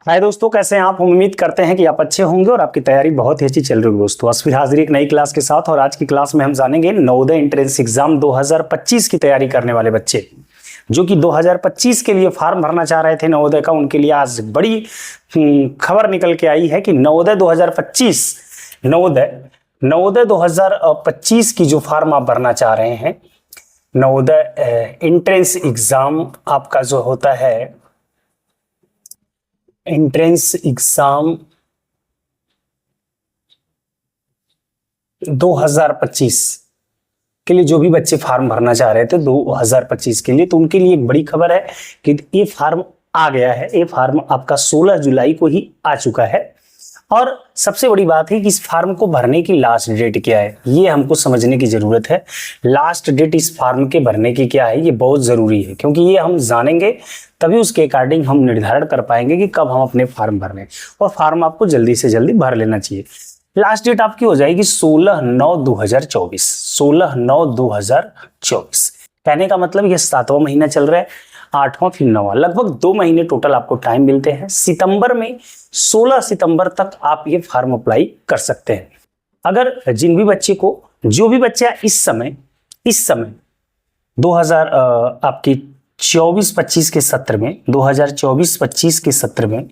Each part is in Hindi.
हाय दोस्तों, कैसे हैं आप। हम उम्मीद करते हैं कि आप अच्छे होंगे और आपकी तैयारी बहुत ही अच्छी चल रही होगी। दोस्तों आज फिर हाजिर एक नई क्लास के साथ और आज की क्लास में हम जानेंगे नवोदय एंट्रेंस एग्जाम 2025 की तैयारी करने वाले बच्चे जो कि 2025 के लिए फॉर्म भरना चाह रहे थे नवोदय का। उनके लिए आज बड़ी खबर निकल के आई है कि नवोदय 2025 की जो फॉर्म आप भरना चाह रहे हैं, नवोदय एंट्रेंस एग्जाम आपका जो होता है एंट्रेंस एग्जाम 2025 के लिए जो भी बच्चे फॉर्म भरना चाह रहे थे 2025 के लिए, तो उनके लिए एक बड़ी खबर है कि ये फॉर्म आ गया है। ये फॉर्म आपका 16 जुलाई को ही आ चुका है और सबसे बड़ी बात है कि इस फॉर्म को भरने की लास्ट डेट क्या है, ये हमको समझने की जरूरत है। लास्ट डेट इस फॉर्म के भरने की क्या है, ये बहुत जरूरी है, क्योंकि ये हम जानेंगे तभी उसके अकॉर्डिंग हम निर्धारण कर पाएंगे कि कब हम अपने फॉर्म भरने, और फॉर्म आपको जल्दी से जल्दी भर लेना चाहिए। लास्ट डेट आपकी हो जाएगी 16/9/2024। 16/9/2024 कहने का मतलब ये 7वां महीना चल रहा है, 8वां फिर 9वां, लगभग 2 महीने टोटल आपको टाइम मिलते हैं। सितंबर में 16 सितंबर तक आप ये फॉर्म अप्लाई कर सकते हैं। अगर जिन भी बच्चे को, जो भी बच्चा इस समय 2000 आपकी 24-25 के सत्र में, 2024-25 के सत्र में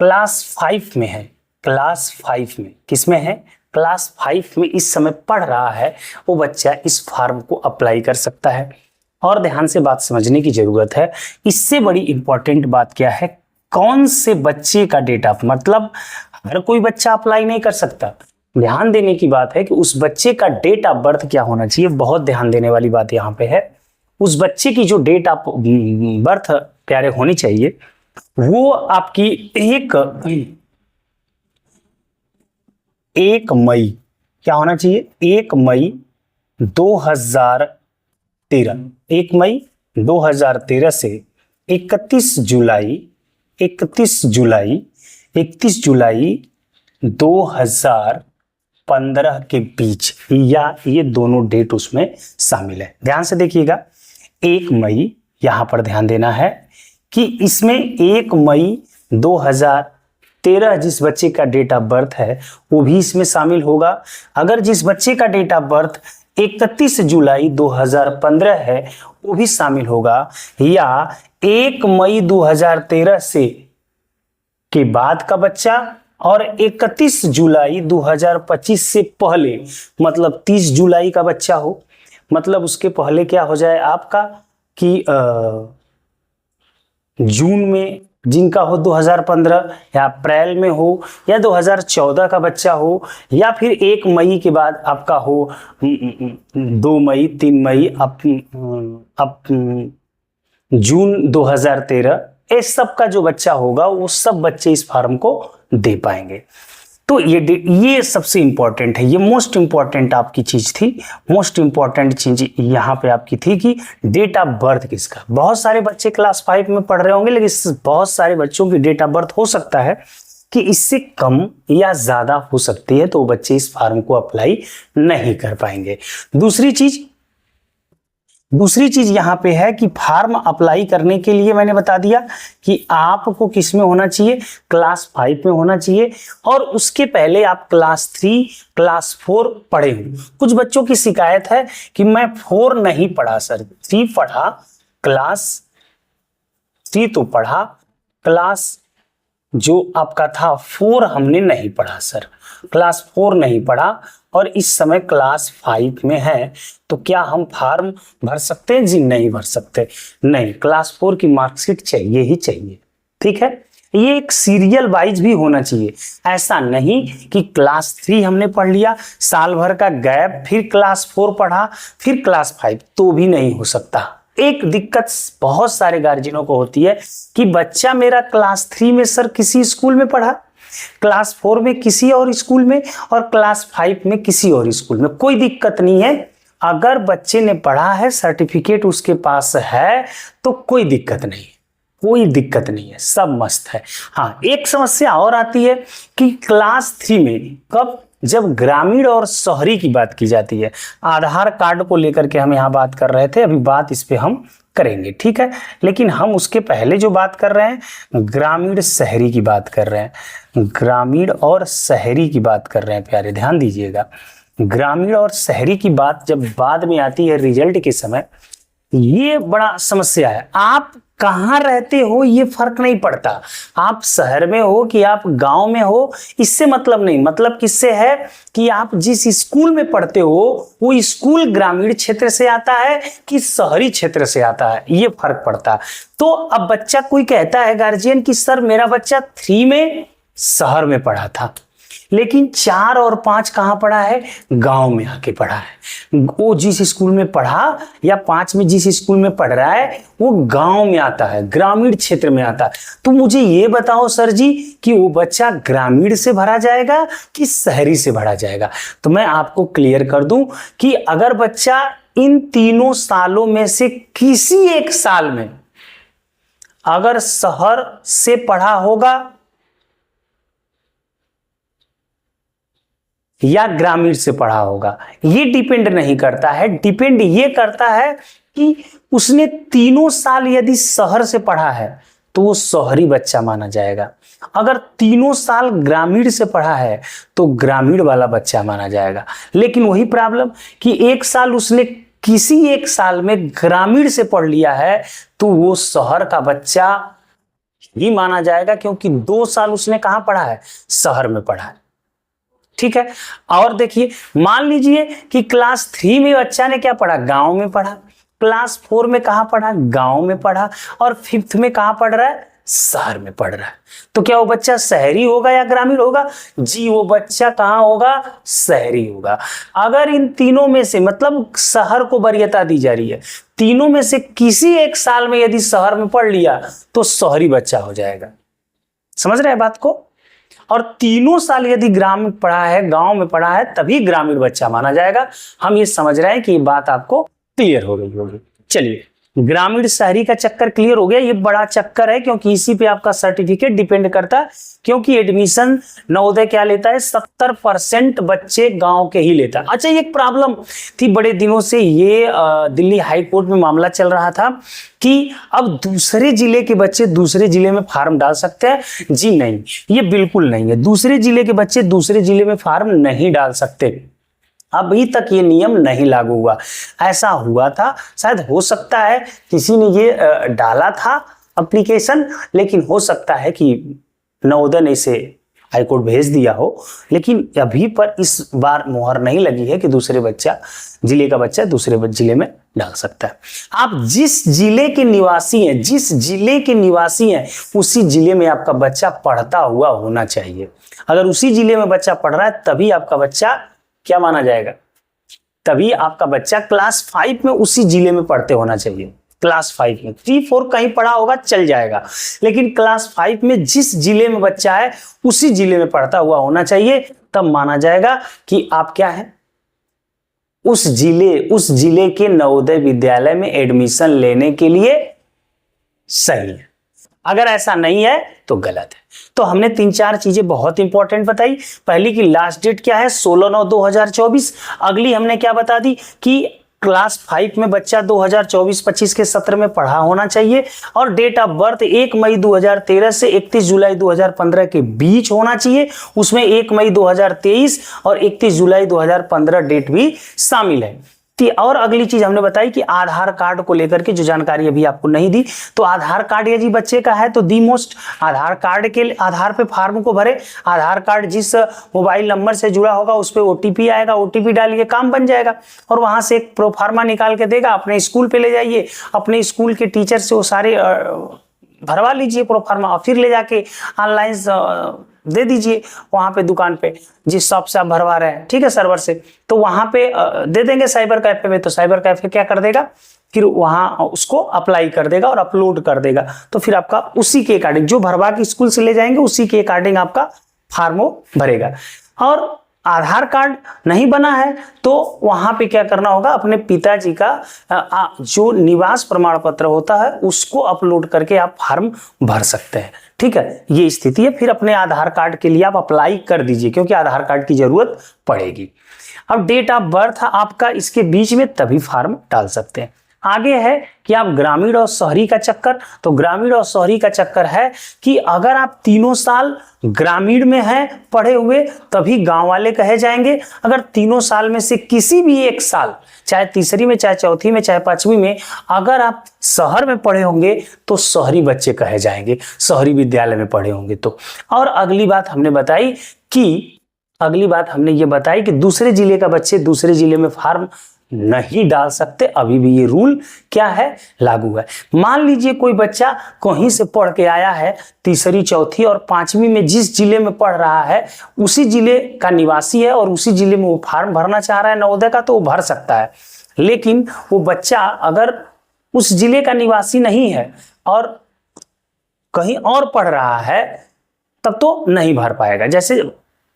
क्लास 5 में है, क्लास 5 में किसमें है, क्लास 5 में इस समय पढ़ रहा है, वो बच्चा इस फॉर्म को अप्लाई कर सकता है। और ध्यान से बात समझने की जरूरत है। इससे बड़ी इंपॉर्टेंट बात क्या है, कौन से बच्चे का डेट ऑफ, मतलब हर कोई बच्चा अप्लाई नहीं कर सकता। ध्यान देने की बात है कि उस बच्चे का डेट ऑफ बर्थ क्या होना चाहिए, बहुत ध्यान देने वाली बात यहाँ पे है। उस बच्चे की जो डेट ऑफ बर्थ प्यारे होनी चाहिए वो आपकी 1 मई क्या होना चाहिए, 1 मई 2013, 1 मई 2013 से 31 जुलाई 2015 के बीच, या ये दोनों डेट उसमें शामिल है। ध्यान से देखिएगा, 1 मई यहां पर ध्यान देना है कि इसमें 1 मई 2013 जिस बच्चे का डेट ऑफ बर्थ है वो भी इसमें शामिल होगा। अगर जिस बच्चे का डेट ऑफ बर्थ 31 जुलाई 2015 है वो भी शामिल होगा, या 1 मई 2013 से के बाद का बच्चा और 31 जुलाई 2025 से पहले, मतलब 30 जुलाई का बच्चा हो, मतलब उसके पहले क्या हो जाए आपका कि जून में जिनका हो 2015, या अप्रैल में हो, या 2014 का बच्चा हो, या फिर 1 मई के बाद आपका हो 2 मई 3 मई अब जून 2013, इस सब का जो बच्चा होगा वो सब बच्चे इस फॉर्म को दे पाएंगे। तो ये सबसे इंपॉर्टेंट है, ये मोस्ट इंपॉर्टेंट आपकी चीज थी। मोस्ट इंपॉर्टेंट चीज यहाँ पे आपकी थी कि डेट ऑफ बर्थ किसका। बहुत सारे बच्चे क्लास 5 में पढ़ रहे होंगे, लेकिन बहुत सारे बच्चों की डेट ऑफ बर्थ हो सकता है कि इससे कम या ज्यादा हो सकती है, तो वो बच्चे इस फॉर्म को अप्लाई नहीं कर पाएंगे। दूसरी चीज यहां पे है कि फॉर्म अप्लाई करने के लिए मैंने बता दिया कि आपको किस में होना चाहिए, क्लास 5 में होना चाहिए, और उसके पहले आप क्लास 3 क्लास 4 पढ़े हो। कुछ बच्चों की शिकायत है कि मैं 4 नहीं पढ़ा सर, 3 पढ़ा, क्लास 3 तो पढ़ा, क्लास जो आपका था 4 हमने नहीं पढ़ा सर, क्लास 4 नहीं पढ़ा और इस समय क्लास 5 में है, तो क्या हम फॉर्म भर सकते हैं जी? नहीं भर सकते, नहीं, क्लास 4 की मार्कशीट चाहिए ही चाहिए। ठीक है, ये एक सीरियल वाइज भी होना चाहिए। ऐसा नहीं कि क्लास 3 हमने पढ़ लिया, साल भर का गैप, फिर क्लास 4 पढ़ा, फिर क्लास 5, तो भी नहीं हो सकता। एक दिक्कत बहुत सारे गार्जियनों को होती है कि बच्चा मेरा क्लास 3 में सर किसी स्कूल में पढ़ा, क्लास 4 में किसी और स्कूल में, और क्लास 5 में किसी और स्कूल में। कोई दिक्कत नहीं है, अगर बच्चे ने पढ़ा है, सर्टिफिकेट उसके पास है, तो कोई दिक्कत नहीं, कोई दिक्कत नहीं है, सब मस्त है। हाँ, एक समस्या और आती है कि क्लास 3 में, कब जब ग्रामीण और शहरी की बात की जाती है, आधार कार्ड को लेकर के हम यहाँ बात कर रहे थे, अभी बात इस पे हम करेंगे, ठीक है। लेकिन हम उसके पहले जो बात कर रहे हैं ग्रामीण शहरी की बात कर रहे हैं, ग्रामीण और शहरी की बात कर रहे हैं प्यारे, ध्यान दीजिएगा। ग्रामीण और शहरी की बात जब बाद में आती है रिजल्ट के समय, ये बड़ा समस्या है। आप कहाँ रहते हो ये फर्क नहीं पड़ता, आप शहर में हो कि आप गांव में हो, इससे मतलब नहीं। मतलब किससे है कि आप जिस स्कूल में पढ़ते हो वो स्कूल ग्रामीण क्षेत्र से आता है कि शहरी क्षेत्र से आता है, ये फर्क पड़ता है। तो अब बच्चा कोई कहता है गार्जियन कि सर मेरा बच्चा 3 में शहर में पढ़ा था, लेकिन 4 और 5 कहाँ पढ़ा है, गांव में आके पढ़ा है। वो जिस स्कूल में पढ़ा या 5 में जिस स्कूल में पढ़ रहा है वो गांव में आता है, ग्रामीण क्षेत्र में आता है। तो मुझे ये बताओ सर जी कि वो बच्चा ग्रामीण से भरा जाएगा कि शहरी से भरा जाएगा। तो मैं आपको क्लियर कर दूं कि अगर बच्चा इन तीनों सालों में से किसी एक साल में अगर शहर से पढ़ा होगा या ग्रामीण से पढ़ा होगा, ये डिपेंड नहीं करता है। डिपेंड ये करता है कि उसने तीनों साल यदि शहर से पढ़ा है तो वो शहरी बच्चा माना जाएगा, अगर तीनों साल ग्रामीण से पढ़ा है तो ग्रामीण वाला बच्चा माना जाएगा। लेकिन वही प्रॉब्लम कि एक साल उसने किसी एक साल में ग्रामीण से पढ़ लिया है तो वो शहर का बच्चा ही माना जाएगा, क्योंकि 2 साल उसने कहां पढ़ा है, शहर में पढ़ा है, ठीक है। और देखिए मान लीजिए कि क्लास 3 में बच्चा ने क्या पढ़ा, गांव में पढ़ा, क्लास 4 में कहां पढ़ा, गांव में पढ़ा, और 5th में कहां पढ़ रहा है, शहर में पढ़ रहा है। तो क्या वो बच्चा शहरी होगा या ग्रामीण होगा, जी वो बच्चा कहां होगा, शहरी होगा। अगर इन तीनों में से, मतलब शहर को वरीयता दी जा रही है, तीनों में से किसी एक साल में यदि शहर में पढ़ लिया तो शहरी बच्चा हो जाएगा। समझ रहे हैं बात को। और तीनों साल यदि ग्रामीण पढ़ा है, गांव में पढ़ा है, तभी ग्रामीण बच्चा माना जाएगा। हम ये समझ रहे हैं कि ये बात आपको क्लियर हो गई होगी। चलिए ग्रामीण शहरी का चक्कर क्लियर हो गया। ये बड़ा चक्कर है क्योंकि इसी पे आपका सर्टिफिकेट डिपेंड करता है, क्योंकि एडमिशन नवोदय क्या लेता है, 70% बच्चे गांव के ही लेता है। अच्छा ये एक प्रॉब्लम थी बड़े दिनों से, ये दिल्ली हाई कोर्ट में मामला चल रहा था कि अब दूसरे जिले के बच्चे दूसरे जिले में फार्म डाल सकते हैं। जी नहीं, ये बिल्कुल नहीं है। दूसरे जिले के बच्चे दूसरे जिले में फार्म नहीं डाल सकते, अभी तक ये नियम नहीं लागू हुआ। ऐसा हुआ था, शायद हो सकता है किसी ने ये डाला था एप्लीकेशन, लेकिन हो सकता है कि नवोदय ने इसे हाईकोर्ट भेज दिया हो, लेकिन अभी पर इस बार मुहर नहीं लगी है कि दूसरे जिले का बच्चा दूसरे जिले में डाल सकता है। आप जिस जिले के निवासी हैं, जिस जिले के निवासी हैं उसी जिले में आपका बच्चा पढ़ता हुआ होना चाहिए। अगर उसी जिले में बच्चा पढ़ रहा है तभी आपका बच्चा क्या माना जाएगा, तभी आपका बच्चा क्लास 5 में उसी जिले में पढ़ते होना चाहिए। क्लास 5 में 3-4 कहीं पढ़ा होगा चल जाएगा, लेकिन क्लास 5 में जिस जिले में बच्चा है उसी जिले में पढ़ता हुआ होना चाहिए, तब माना जाएगा कि आप क्या है, उस जिले के नवोदय विद्यालय में एडमिशन लेने के लिए सही है। अगर ऐसा नहीं है तो गलत है। तो हमने 3-4 चीजें बहुत इंपॉर्टेंट बताई। पहली की लास्ट डेट क्या है, 16/9/2024। अगली हमने क्या बता दी कि क्लास 5 में बच्चा 2024-25 के सत्र में पढ़ा होना चाहिए, और डेट ऑफ बर्थ 1 मई 2013 से 31 जुलाई 2015 के बीच होना चाहिए। उसमें 1 मई 2023 और 31 जुलाई 2015 डेट भी शामिल है। और अगली चीज हमने बताई कि आधार कार्ड को लेकर के जो जानकारी अभी आपको नहीं दी, तो आधार कार्ड यदि बच्चे का है तो दी मोस्ट, आधार कार्ड के आधार पे फॉर्म को भरे। आधार कार्ड जिस मोबाइल नंबर से जुड़ा होगा उस पे ओटीपी आएगा, ओटीपी डालिए काम बन जाएगा, और वहां से एक प्रोफार्मा निकाल के देगा, अपने स्कूल पे ले जाइए, अपने स्कूल के टीचर से वो सारे भरवा लीजिए प्रोफार्मा, और फिर ले जाके ऑनलाइन दे दीजिए वहां पे दुकान पे जिस शॉप से आप भरवा रहे हैं, ठीक है, सर्वर से। तो वहां पे दे देंगे साइबर कैफे में, तो साइबर कैफे क्या कर देगा, फिर वहां उसको अप्लाई कर देगा और अपलोड कर देगा। तो फिर आपका उसी के अकॉर्डिंग जो भरवा के स्कूल से ले जाएंगे उसी के अकॉर्डिंग आपका फार्म भरेगा। और आधार कार्ड नहीं बना है तो वहां पे क्या करना होगा, अपने पिताजी का जो निवास प्रमाण पत्र होता है उसको अपलोड करके आप फॉर्म भर सकते हैं। ठीक है, ये स्थिति है। फिर अपने आधार कार्ड के लिए आप अप्लाई कर दीजिए क्योंकि आधार कार्ड की जरूरत पड़ेगी। अब डेट ऑफ बर्थ आपका इसके बीच में तभी फॉर्म डाल सकते हैं। आगे है कि आप ग्रामीण और शहरी का चक्कर, तो ग्रामीण और शहरी का चक्कर है कि अगर आप तीनों साल ग्रामीण में हैं पढ़े हुए तभी गांव वाले कहे जाएंगे। अगर तीनों साल में से किसी भी एक साल, चाहे तीसरी में, चाहे चौथी में, चाहे पांचवी में, अगर आप शहर में पढ़े होंगे तो शहरी बच्चे कहे जाएंगे, शहरी विद्यालय में पढ़े होंगे तो। और अगली बात हमने ये बताई कि दूसरे जिले का बच्चे दूसरे जिले में फॉर्म नहीं डाल सकते। अभी भी ये रूल क्या है, लागू है। मान लीजिए कोई बच्चा कहीं से पढ़ के आया है, तीसरी, चौथी और पांचवी में जिस जिले में पढ़ रहा है उसी जिले का निवासी है और उसी जिले में वो फॉर्म भरना चाह रहा है नवोदय का, तो वो भर सकता है। लेकिन वो बच्चा अगर उस जिले का निवासी नहीं है और कहीं और पढ़ रहा है तब तो नहीं भर पाएगा। जैसे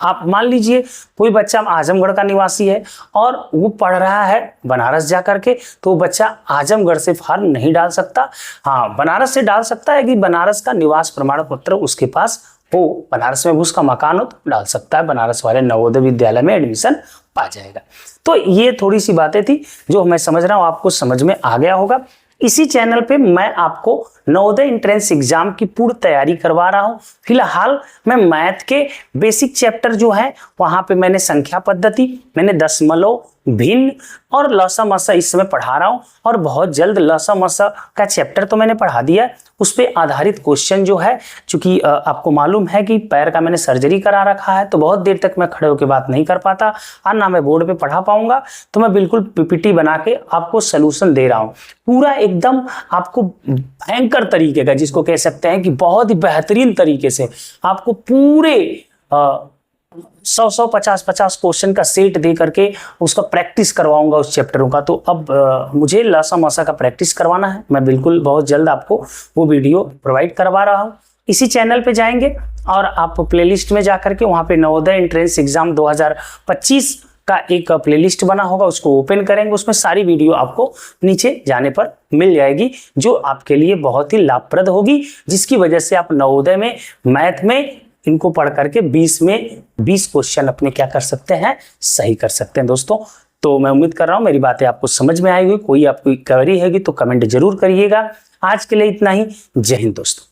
आप मान लीजिए कोई बच्चा आजमगढ़ का निवासी है और वो पढ़ रहा है बनारस जा करके, तो वो बच्चा आजमगढ़ से फॉर्म नहीं डाल सकता। हाँ, बनारस से डाल सकता है कि बनारस का निवास प्रमाण पत्र उसके पास हो, बनारस में उसका मकान हो तो डाल सकता है, बनारस वाले नवोदय विद्यालय में एडमिशन पा जाएगा। तो ये थोड़ी सी बातें थी जो मैं समझ रहा हूँ आपको समझ में आ गया होगा। इसी चैनल पे मैं आपको नवोदय एंट्रेंस एग्जाम की पूर्ण तैयारी करवा रहा हूं। फिलहाल मैं मैथ के बेसिक चैप्टर जो है वहां पे मैंने संख्या पद्धति, मैंने दशमलव, भिन्न और लसा मसा इस समय पढ़ा रहा हूं और बहुत जल्द लसा मसा का चैप्टर तो मैंने पढ़ा दिया है। उस पे आधारित क्वेश्चन जो है, चूंकि आपको मालूम है कि पैर का मैंने सर्जरी करा रखा है तो बहुत देर तक मैं खड़े होकर बात नहीं कर पाता और ना मैं बोर्ड पे पढ़ा पाऊंगा, तो मैं बिल्कुल पीपीटी बना के आपको सोल्यूशन दे रहा हूँ पूरा एकदम आपको भयंकर तरीके का, जिसको कह सकते हैं कि बहुत ही बेहतरीन तरीके से आपको पूरे 100 50 क्वेश्चन का सेट दे करके उसका प्रैक्टिस करवाऊंगा उस चैप्टरों का। तो अब मुझे लसा मसा का प्रैक्टिस करवाना है, मैं बिल्कुल बहुत जल्द आपको वो वीडियो प्रोवाइड करवा रहा हूँ। इसी चैनल पे जाएंगे और आप प्लेलिस्ट में जाकर के वहाँ पे नवोदय एंट्रेंस एग्जाम 2025 का एक प्लेलिस्ट बना होगा, उसको ओपन करेंगे, उसमें सारी वीडियो आपको नीचे जाने पर मिल जाएगी जो आपके लिए बहुत ही लाभप्रद होगी, जिसकी वजह से आप नवोदय में मैथ में इनको पढ़ करके 20 में 20 क्वेश्चन अपने क्या कर सकते हैं, सही कर सकते हैं दोस्तों। तो मैं उम्मीद कर रहा हूं मेरी बातें आपको समझ में आई होगी। कोई आपको क्वेरी हैगी तो कमेंट जरूर करिएगा। आज के लिए इतना ही। जय हिंद दोस्तों।